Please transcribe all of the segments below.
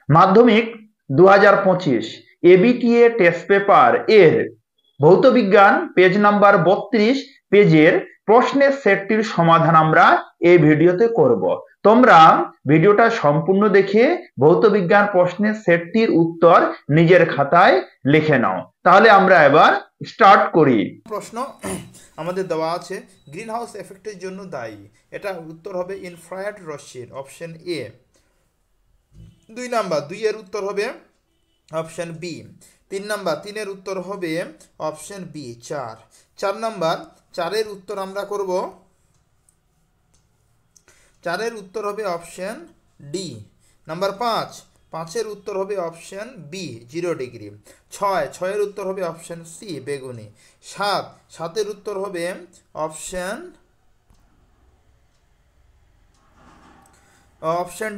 মাধ্যমিক 2025 ABTA test paper এর ভৌতবিজ্ঞান page number 32 পেজের প্রশ্নের সেটটির সমাধান আমরা এই ভিডিওতে করব। তোমরা ভিডিওটা সম্পূর্ণ দেখে ভৌতবিজ্ঞান প্রশ্নের সেটটির উত্তর নিজের খাতায় লিখে নাও। তাহলে আমরা এবার স্টার্ট করি। প্রশ্ন আমাদের দেওয়া আছে গ্রিন হাউস এফেক্টের জন্য দায়ী, এটা উত্তর হবে ইনফ্রারেড রশ্মির, অপশন এ। 2 নাম্বার 2 এর উত্তর হবে অপশন বি। 3 নাম্বার 3 এর উত্তর হবে অপশন বি 4 নাম্বার 4 এর উত্তর আমরা করব, 4 এর উত্তর হবে অপশন ডি। নাম্বার 5 এর উত্তর হবে অপশন বি 0 ডিগ্রি। 6 এর উত্তর হবে অপশন সি বেগুনি। 7 এর উত্তর হবে অপশন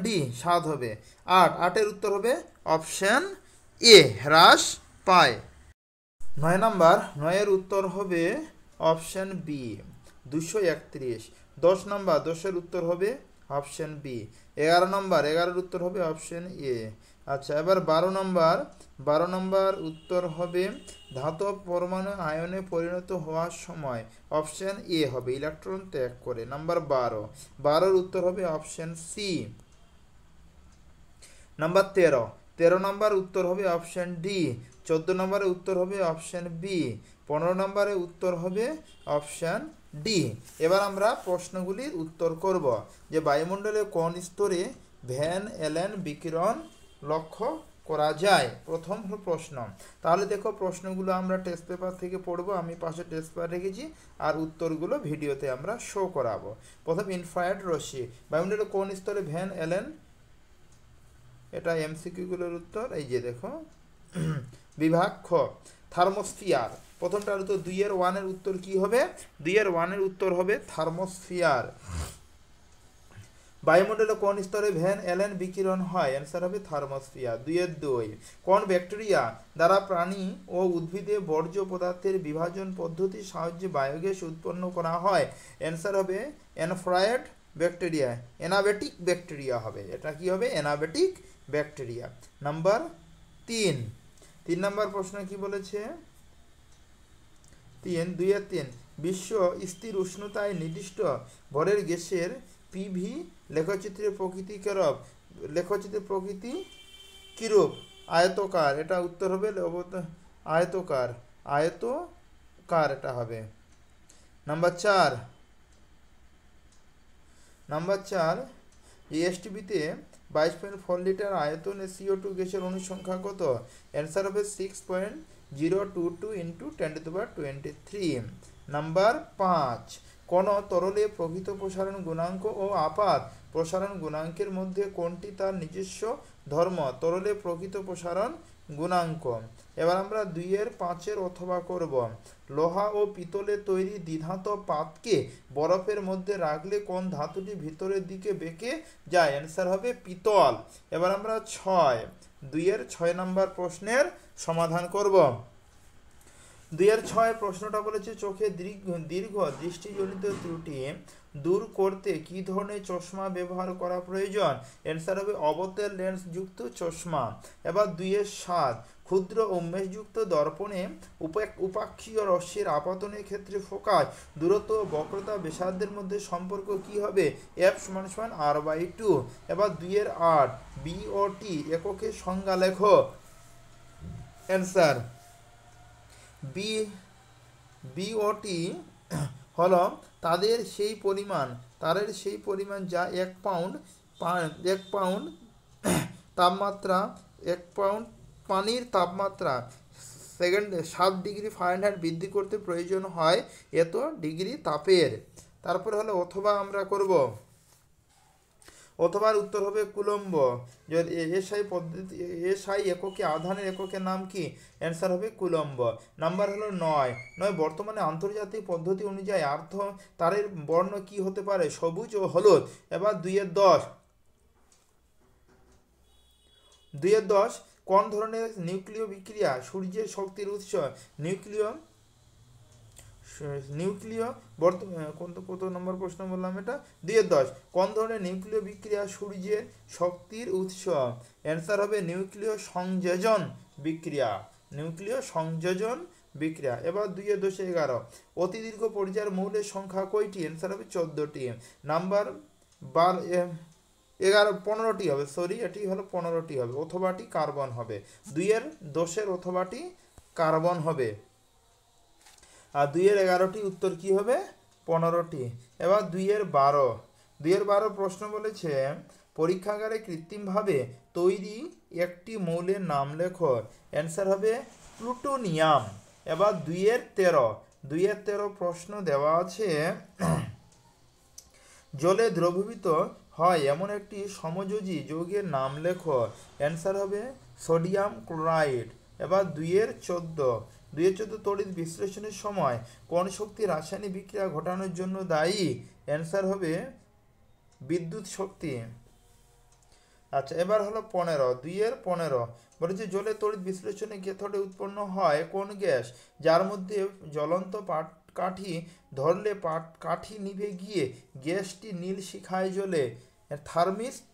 ডি 7 হবে। 8 এর উত্তর হবে অপশন এ হ্রাস পায়। 9 নাম্বার 9 এর উত্তর হবে অপশন বি 231। 10 নাম্বার 10 এর উত্তর হবে অপশন বি। 11 নাম্বার 11 এর উত্তর হবে অপশন এ। আচ্ছা, এবার 12 নাম্বার উত্তর হবে ধাতব পরমাণু আয়নে পরিণত হওয়ার সময়, অপশন এ হবে ইলেকট্রন ত্যাগ করে। নাম্বার 12 এর উত্তর হবে অপশন সি। নাম্বার 13 নাম্বার উত্তর হবে অপশন ডি। 14 নম্বরের উত্তর হবে অপশন বি। 15 নম্বরের উত্তর হবে অপশন ডি। এবার আমরা প্রশ্নগুলির উত্তর করব যে বায়ুমণ্ডলের কোন স্তরে ভ্যান এলেন বিকিরণ লক্ষ্য করা যায়। প্রথম প্রশ্ন, তাহলে দেখো প্রশ্নগুলো আমরা টেস্ট পেপার থেকে পড়বো, আমি পাশে টেস্ট পেপার রেখেছি, আর উত্তরগুলো ভিডিওতে আমরা শো করাবো। প্রথম, ইনফ্রারেড রশ্মি বায়ুমণ্ডলের কোন স্তরে ভ্যান এলেন, এটা এমসিকিউগুলোর উত্তর এই যে দেখো। বিভাগ খ, থার্মোস্ফিয়ার। প্রথমটার উত্তর 2 এর 1 এর উত্তর কি হবে? 2 এর 1 এর উত্তর হবে থার্মোস্ফিয়ার। বায়ুমণ্ডলে কোন স্তরে ভ্যান এলেন বিকিরণ হয়? অ্যান্সার হবে থার্মোস্ফিয়ার। 2 এর 2, কোন ব্যাকটেরিয়া দ্বারা প্রাণী ও উদ্ভিদে বর্জ্য পদার্থের বিভাজন পদ্ধতির সাহায্যে বায়োগ্যাস উৎপন্ন করা হয়? অ্যান্সার হবে এনফ্রায়েড ব্যাকটেরিয়া, এনাবেটিক ব্যাকটেরিয়া হবে। এটা কি হবে? এনাবেটিক ব্যাকটেরিয়া। নাম্বার 3 নাম্বার প্রশ্ন কি বলেছে? 2 এর 3, বিশ্ব স্থির উষ্ণতায় নির্দিষ্ট ভরের গ্যাসের পিভি লেখচিত্রের প্রকৃতি কিরূপ? লেখচিত্রের প্রকৃতি কিরূপ? আয়তকার। এটা উত্তর হবে আয়তকার, আয়তকার এটা হবে। নাম্বার 4, এসটিভিতে 22.4 লিটার আয়তনে CO2 গ্যাসের অনুসংখ্যা কত? অ্যান্সার হবে 6.022 ইন্টু 10⁻23। নাম্বার 5, কোন তরলে প্রকৃত প্রসারণ গুণাঙ্ক ও আপাত প্রসারণ গুণাঙ্কের মধ্যে কোনটি তার নিজস্ব ধর্ম? তরলে প্রকৃত প্রসারণ গুণাঙ্ক। এবার আমরা 2 এর 5 এর অথবা করব। লোহা ও পিতলে তৈরি দ্বিধাতব পাতকে বরফের মধ্যে রাখলে কোন ধাতুটি ভিতরের দিকে বেঁকে যায়? অ্যান্সার হবে পিতল। এবার আমরা 2 এর 6 নাম্বার প্রশ্নের সমাধান করব। 2 এর 6 প্রশ্নটা বলেছে চোখে দীর্ঘ দৃষ্টিজনিত ত্রুটি দূর করতে কি ধরনের চশমা ব্যবহার করা প্রয়োজন? অ্যান্সার হবে অবতল লেন্স যুক্ত চশমা। এবার 2 এর 7, ক্ষুদ্র উন্মেষযুক্ত দর্পণে উপাক্ষীয় রশ্মির আপতনের ক্ষেত্রে ফোকাস দূরত্ব ও বক্রতা ব্যাসার্ধের মধ্যে সম্পর্ক কি হবে? F = r/2। এবার 2 এর 8, বিওটি এককের সংজ্ঞা লেখো। অ্যান্সার বিওটি হলো তারের সেই পরিমাণ যা 1 পাউন্ড তাপমাত্রা 1 পাউন্ড পানির তাপমাত্রা সেকেন্ডে 7 ডিগ্রি ফারেনহাইট বৃদ্ধি করতে প্রয়োজন হয় এত ডিগ্রি তাপের। তারপরে হলো অথবা আমরা করব, অথবার উত্তর হবে কুলম্ব। এসআই পদ্ধতি, এসআই এককে আধানের এককের নাম কি? অ্যান্সার হবে কুলম্ব। নাম্বার হলো 9, বর্তমানে আন্তর্জাতিক পদ্ধতি অনুযায়ী আর্দ্র তারের বর্ণ কি হতে পারে? সবুজ ও হলুদ। এবার 2 এর 10, কোন ধরনের নিউক্লিয় বিক্রিয়া সূর্যের শক্তির উৎস? নিউক্লিয় কত নম্বর প্রশ্ন বললাম এটা 2-10 কোন ধরনের নিউক্লিয় বিক্রিয়া সূর্যের শক্তির উৎস অ্যান্সার হবে নিউক্লিয় সংযোজন বিক্রিয়া নিউক্লিয় সংযোজন বিক্রিয়া এবার 2-11 অতি দীর্ঘ পর্যায়ের মৌলের সংখ্যা কয়টি অ্যান্সার হবে 14টি নাম্বার 15টি হবে সরি এটি হলো 15টি হবে অথবাটি কার্বন হবে 2-10 অথবাটি কার্বন হবে আর 2-11টি উত্তর কি হবে 15টি এবার 2-12 প্রশ্ন বলেছে পরীক্ষাগারে কৃত্রিমভাবে তৈরি একটি মৌলের নাম লেখো অ্যান্সার হবে প্লুটোনিয়াম এবার 2-13 প্রশ্ন দেওয়া আছে জলে দ্রবীভূত হয় এমন একটি সমযোজী যৌগের নাম লেখো অ্যান্সার হবে সোডিয়াম ক্লোরাইড এবার 2-14 তড়িৎ বিশ্লেষণের সময় কোন শক্তি রাসায়নিক বিক্রিয়া ঘটানোর জন্য দায়ী অ্যান্সার হবে বিদ্যুৎ শক্তি আচ্ছা এবার হলো 2-15 বলেছে জলে তড়িৎ বিশ্লেষণে ক্যাথোডে উৎপন্ন হয় কোন গ্যাস যার মধ্যে জ্বলন্ত কাঠি ধরলে কাঠি নিভে গিয়ে গ্যাসটি নীল শিখায় জ্বলে থার্মিস্ট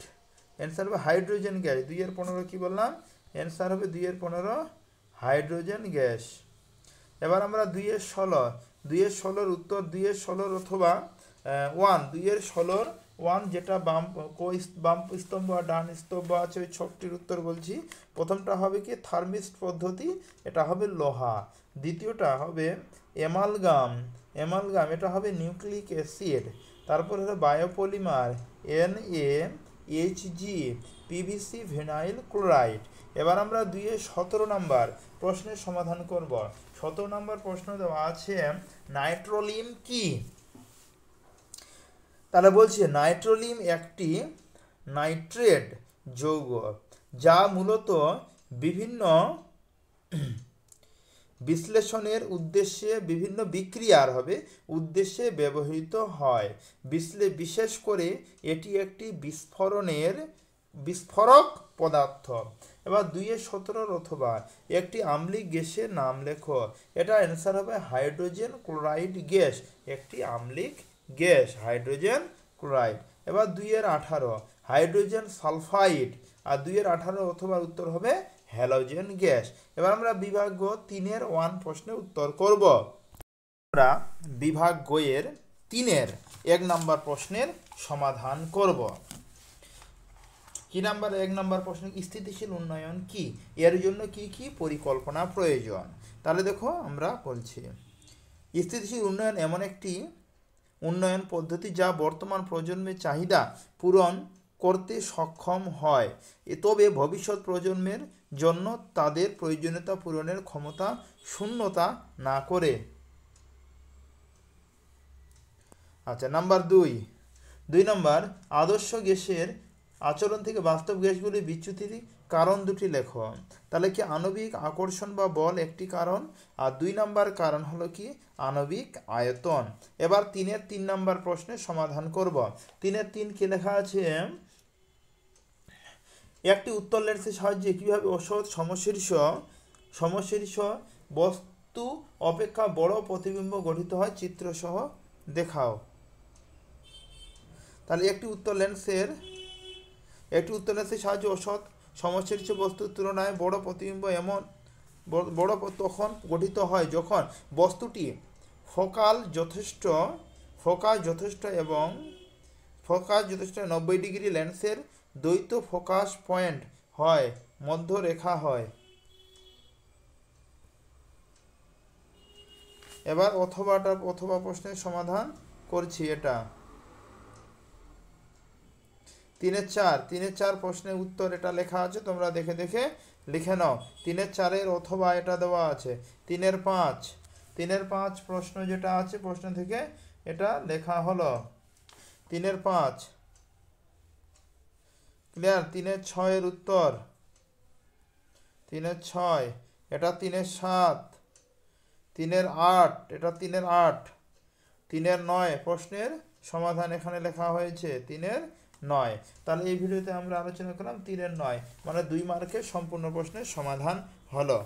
অ্যান্সার হবে হাইড্রোজেন গ্যাস 2-15 কি বললাম অ্যান্সার হবে 2-15 হাইড্রোজেন গ্যাস এবার আমরা 2-16 উত্তর 2-16 অথবা 2-16 যেটা বাম স্তম্ভ আর ডান স্তম্ভ আছে ওই ছকটির উত্তর বলছি প্রথমটা হবে কি থার্মিস্ট পদ্ধতি এটা হবে লোহা দ্বিতীয়টা হবে অ্যামালগাম এটা হবে নিউক্লিক অ্যাসিড তারপর হলো biopolymer NaHG PVC vinyl chloride এবার আমরা 2-17 নম্বর প্রশ্নের সমাধান করব 17 নম্বর প্রশ্ন দেওয়া আছে নাইট্রোলিম কি তাহলে বলছে নাইট্রোলিম একটি নাইট্রেট যৌগ যা মূলত বিভিন্ন বিশ্লেষণের উদ্দেশ্যে বিভিন্ন বিক্রিয়ার উদ্দেশ্যে ব্যবহৃত হয় বিশেষ করে এটি একটি বিস্ফোরক পদার্থ এবার 2-17 অথবা একটি আম্লিক গ্যাসের নাম লেখো এটা অ্যান্সার হবে হাইড্রোজেন ক্লোরাইড গ্যাস একটি আম্লিক গ্যাস হাইড্রোজেন ক্লোরাইড এবার 2-18 হাইড্রোজেন সালফাইড আর 2-18 অথবা উত্তর হবে হ্যালোজেন গ্যাস এবার আমরা বিভাগ 3-1 প্রশ্নের উত্তর করব আমরা বিভাগ 3-1 নম্বর প্রশ্নের সমাধান করব কি নাম্বার 1 নম্বর প্রশ্ন স্থিতিশীল উন্নয়ন কি এর জন্য কি কি পরিকল্পনা প্রয়োজন তাহলে দেখো আমরা বলছি স্থিতিশীল উন্নয়ন এমন একটি উন্নয়ন পদ্ধতি যা বর্তমান প্রজন্মের চাহিদা পূরণ করতে সক্ষম হয় তবে ভবিষ্যৎ প্রজন্মের জন্য তাদের প্রয়োজনীয়তা পূরণের ক্ষমতা শূন্যতা না করে আচ্ছা নাম্বার 2 নম্বর আদর্শ গ্যাসের আচরণ থেকে বাস্তব গ্যাসগুলি বিচ্যুতির কারণ দুটি লেখো তাহলে কি আণবিক আকর্ষণ বা বল একটি কারণ আর 2 নম্বর কারণ হলো কি আণবিক আয়তন এবার 3 নম্বর প্রশ্নের সমাধান করব 3 কি লেখা আছে একটি উত্তল লেন্সের সাহায্যে কিভাবে ওষুধ সমশীর্ষ বস্তু অপেক্ষা বড় প্রতিবিম্ব গঠিত হয় চিত্র সহ দেখাও তাহলে একটি উত্তল লেন্সের সাহায্যে ওষুধ সমশীর্ষ বস্তুর তুলনায় বড় প্রতিবিম্ব এমন বড় তখন গঠিত হয় যখন বস্তুটি ফোকাস যথেষ্ট 90 ডিগ্রি লেন্সের দ্বৈত ফোকাস পয়েন্ট হয় মধ্য রেখা হয় এবার অথবা প্রশ্নের সমাধান করছি এটা 3-4 প্রশ্নের উত্তর এটা লেখা আছে তোমরা দেখে লিখে নাও 3-4 অথবা এটা দেওয়া আছে 3-5 প্রশ্ন যেটা আছে প্রশ্ন থেকে এটা লেখা হলো 3-5 ক্লিয়ার 3-6 উত্তর 3-6 এটা 3-7 3-8 এটা 3-8 3-9 প্রশ্নের সমাধান এখানে লেখা হয়েছে 3-9 তাহলে এই ভিডিওতে আমরা আলোচনা করলাম 3-9 মানে 2 মার্কের সম্পূর্ণ প্রশ্নের সমাধান হলো।